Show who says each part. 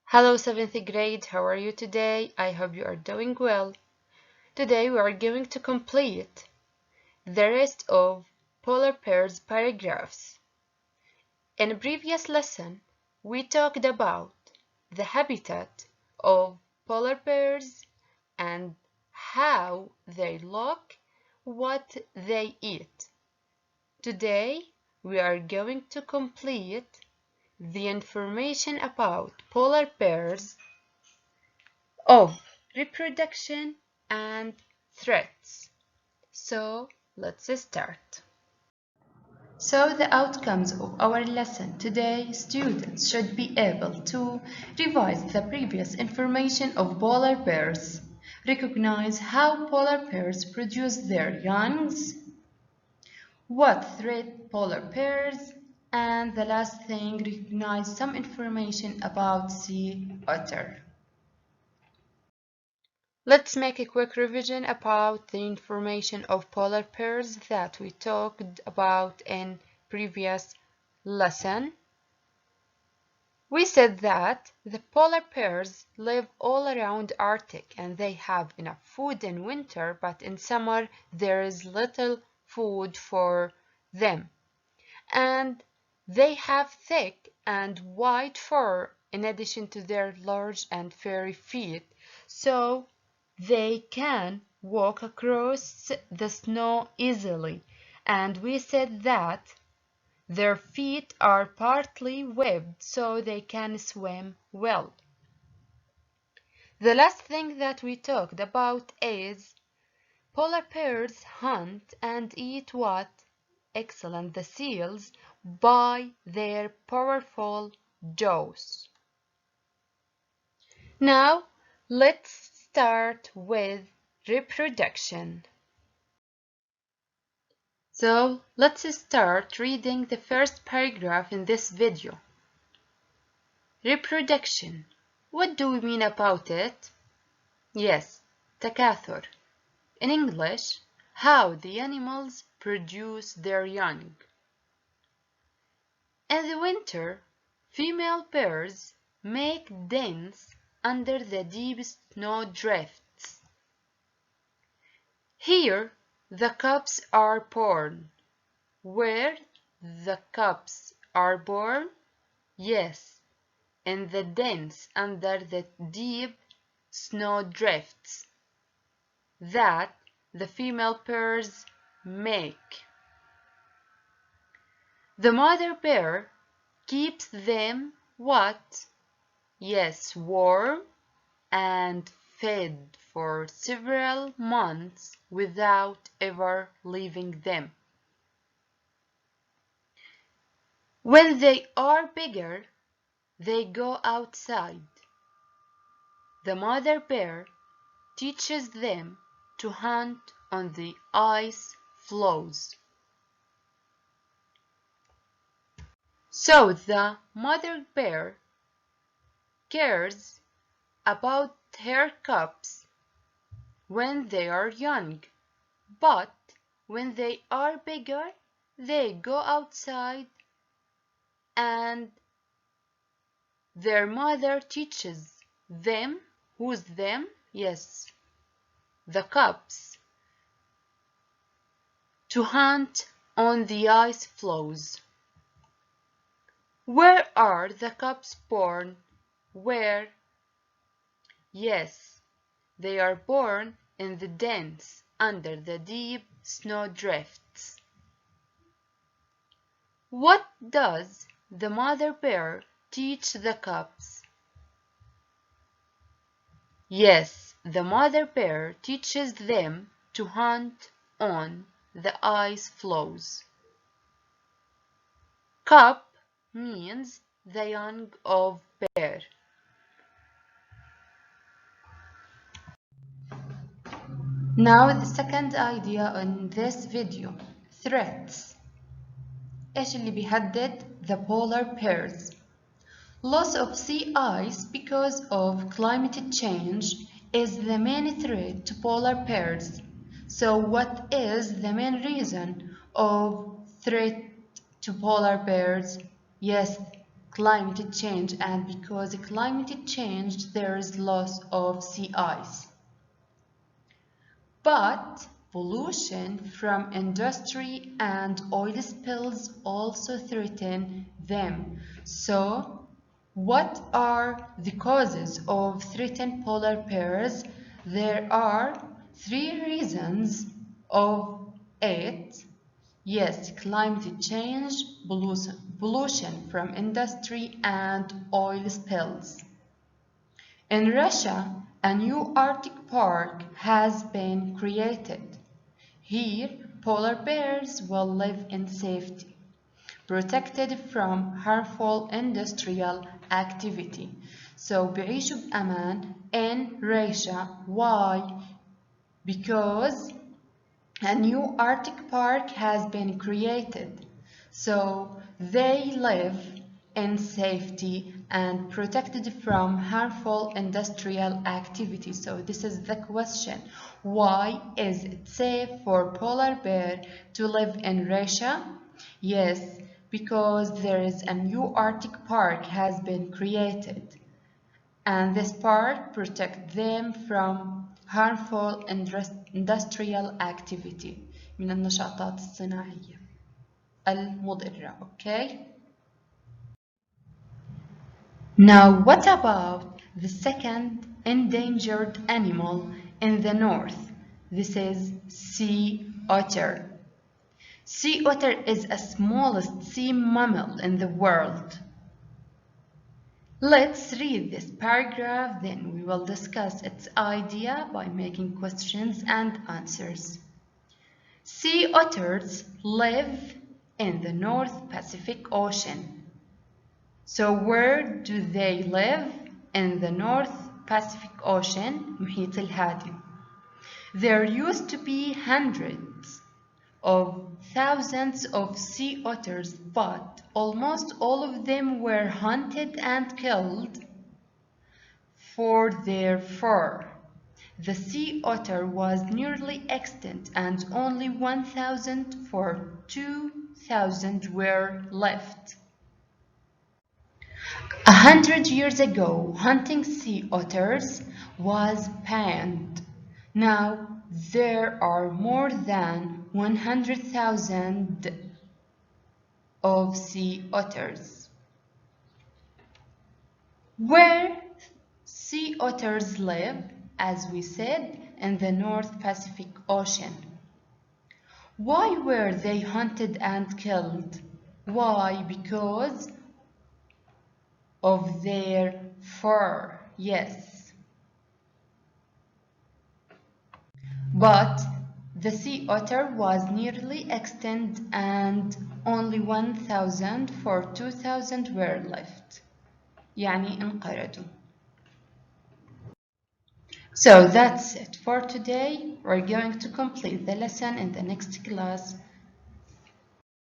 Speaker 1: Hello 7th grade, how are you today? I hope you are doing well. Today we are going to complete the rest of polar pairs paragraphs. In a previous lesson, we talked about the habitat of polar bears and how they look, what they eat. Today we are going to complete the information about polar bears of reproduction and threats. So let's start. So the outcomes of our lesson today, students should be able to revise the previous information of polar bears, recognize how polar bears produce their youngs, what threat polar bears, and the last thing, recognize some information about sea otter. Let's make a quick revision about the information of polar bears that we talked about in previous lesson. We said that the polar bears live all around Arctic and they have enough food in winter, but in summer there is little food for them. And they have thick and white fur in addition to their large and furry feet. So they can walk across the snow easily, and we said that their feet are partly webbed so they can swim well. The last thing that we talked about is polar bears hunt and eat what? Excellent, the seals by their powerful jaws. Now, let's start with reproduction. So, let's start reading the first paragraph in this video. Reproduction. What do we mean about it? Yes, takathur. In English, how the animals produce their young. In the winter, female bears make dens under the deep snow drifts. Here, the cubs are born. Where the cubs are born? Yes, in the dens under the deep snow drifts that the female bears make. The mother bear keeps them what? Yes, warm and fed for several months without ever leaving them. When they are bigger, they go outside. The mother bear teaches them to hunt on the ice floes. So the mother bear cares about her cubs when they are young, but when they are bigger, they go outside and their mother teaches them, who's them? Yes, the cubs, to hunt on the ice floes. Where are the cubs born? Where? Yes, they are born in the dens under the deep snow drifts. What does the mother bear teach the cubs? Yes, the mother bear teaches them to hunt on the ice floes. Cub means the young of bear. Now the second idea in this video, threats. إيش اللي بيهدد the polar bears? Loss of sea ice because of climate change is the main threat to polar bears. So what is the main reason of threat to polar bears? Yes, climate change, and because climate change there is loss of sea ice. But pollution from industry and oil spills also threaten them. So what are the causes of threatened polar bears? There are 3 reasons of it. Yes, climate change, pollution from industry, and oil spills. In Russia, a new Arctic park has been created. Here, polar bears will live in safety, protected from harmful industrial activity. So بيعيشوا بأمان in Russia. Why? Because a new Arctic park has been created, so they live in safety and protected from harmful industrial activity. So this is the question. Why is it safe for polar bear to live in Russia? Yes, because there is a new Arctic park has been created, and this park protects them from harmful industrial activity من النشاطات الصناعية المضرة. Okay? Now what about the second endangered animal in the north? This is sea otter. Sea otter is the smallest sea mammal in the world. Let's read this paragraph, then we will discuss its idea by making questions and answers. Sea otters live in the North Pacific Ocean. So where do they live? In the North Pacific Ocean, محيط الهادي. There used to be hundreds of thousands of sea otters, but almost all of them were hunted and killed for their fur. The sea otter was nearly extinct and only 1,000 for 2,000 were left. 100 years ago, hunting sea otters was banned. Now there are more than 100,000 of sea otters. Where sea otters live, as we said, in the North Pacific Ocean. Why were they hunted and killed? Why? Because of their fur, yes. But the sea otter was nearly extinct and only 1,000 for 2,000 were left. يعني انقرضوا. So that's it for today. We're going to complete the lesson in the next class.